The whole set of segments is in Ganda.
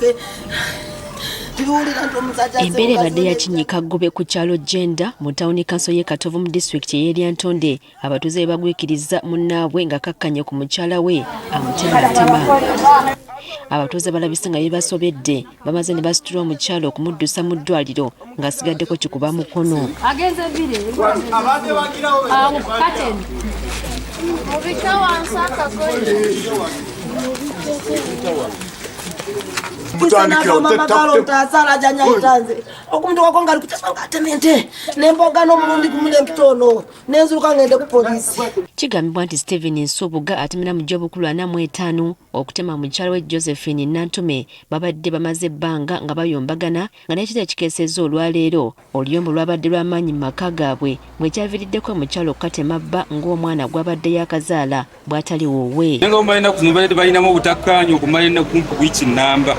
byaffe. Embeera ebadde yakinyika Ggube ku kyalo Jenda mu tawuni kanso y'e Katovu mu disitulikiti y'Eryantonde. Abatuuze bagwikiriza munnaabwe nga kakkanye ku mukyala we amutematema. Abatuuze balabise nga bebasobedde bamaze ne basitula omukyala okumuddusa mu ddwaliro ng'asigaddeko kikuba mukono. Omuntu wakonga alikutasanga atemente nemboga n'omulundi kumulempitono nenzuruka ngende ku poliisi. Kigambibwa nti Stephen Nsubuga atemera mu gy'obukulu 45 okutema mukyala we Josephine Nantume babadde bamaze ebbanga nga bayombagana nga n'ekitala kikeesezza olwaleero oluyombo lwabadde lw'amaanyi mu maka gaabwe mwekyaviiriddeko omukyala okukatema bba ng'omwana gw'abadde yakazaala bw'atali wowe. Nga omubalina kuno balinamu obutakkaanya okumalina kumpi wiiki nnamba.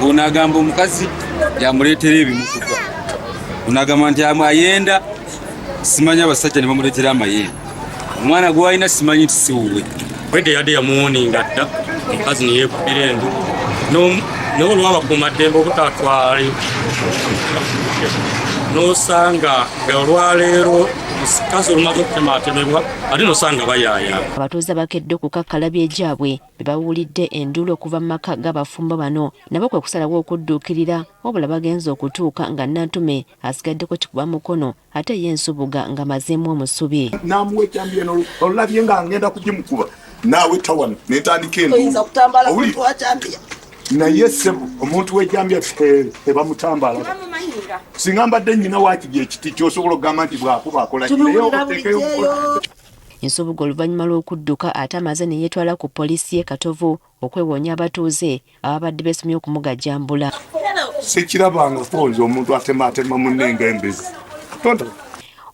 Ono agamba omukazi yamuleetera ebimukuba. Ono agamba nti ayenda simanyi abasajja ne bamuleetera amayembe. Omwana gw'alina simanyi nti si wuwe. Wede yadde yamuwoninga dda omukazi ne yeekubira endu n'olwabakuumaddembe obutatwala n'osanga olwaleero mukazi olumaze okutematemebwa ate nosanga bayaaya. Abatuuze bakedde okukakkalabya egyabwe be bawulidde enduulu okuva mu maka g'abafumbo bano nabo kwe kusalawo okudduukirira wabula bagenza okutuuka nga Nantume asigaddeko kikuba mukono ate ye Nsubuga nga mazeemu omusubi. Namuwa ekyambiya olabye nga ngenda kugimukuba naawe tawano netandika oyinza kutambala muntu wakyambiya naye ssebo omuntu w'ejjambya tebamutambala. Singa mbadde nnyina waakiri ekiti ky'osobola okugamba nti bw'akuba akola kireyo. Nsubuga oluvannyuma lw'okudduka ate amaze ne yeetwala ku poliisi y'e Katovu okwewonya abatuuze ababadde beesomye okumugajjambula. Sekirabangako nze omuntu atematema munne ng'embezi.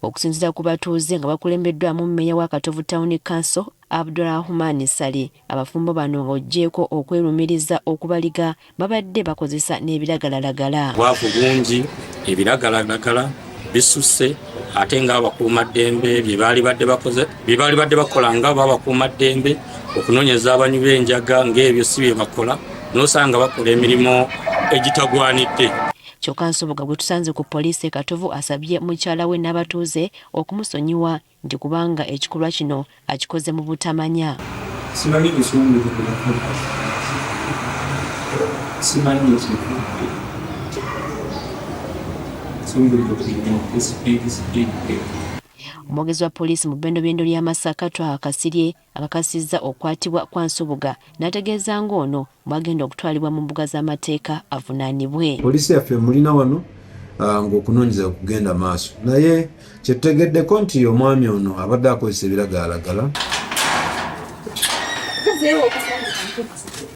Okusinziira ku batuuze nga bakulembeddwamu mmeeya wa Katovu Town Council Abdulrahman Sali, abafumbo bano ng'oggyeko okwerumiriza okubaliga babadde bakozesa n'ebiragalalagala. Bwavu bungi, ebiragalalagala bisusse ate ng'abakuumaddembe bye baali badde bakola nga abakuumaddembe okunoonyeza abanywi b'enjaga ng'ebyo si bye bakola n'osanga bakola emirimu egitagwanidde. Kyokka Nsubuga gwe tusanze ku poliisi e Katovu asabye mukyala we n'abatuuze okumusonyiwa nti kubanga ekikolwa kino akikoze mu butamanya. Simanyi nsonga simanyi Omwogezi wa poliisi mu bbendobendo lya Masaka Twaha Kasirye akakasizza okukwatibwa kwa Nsubuga n'ategeeza ng'ono mwagenda okutwalibwa mu mbuga z'amateeka avunaanibwe. Poliisi yaffe mulina wano ng'okunoonyeza kugenda maaso naye kyetutegeddeko nti omwami ono abadde akozesa ebiragalalagala.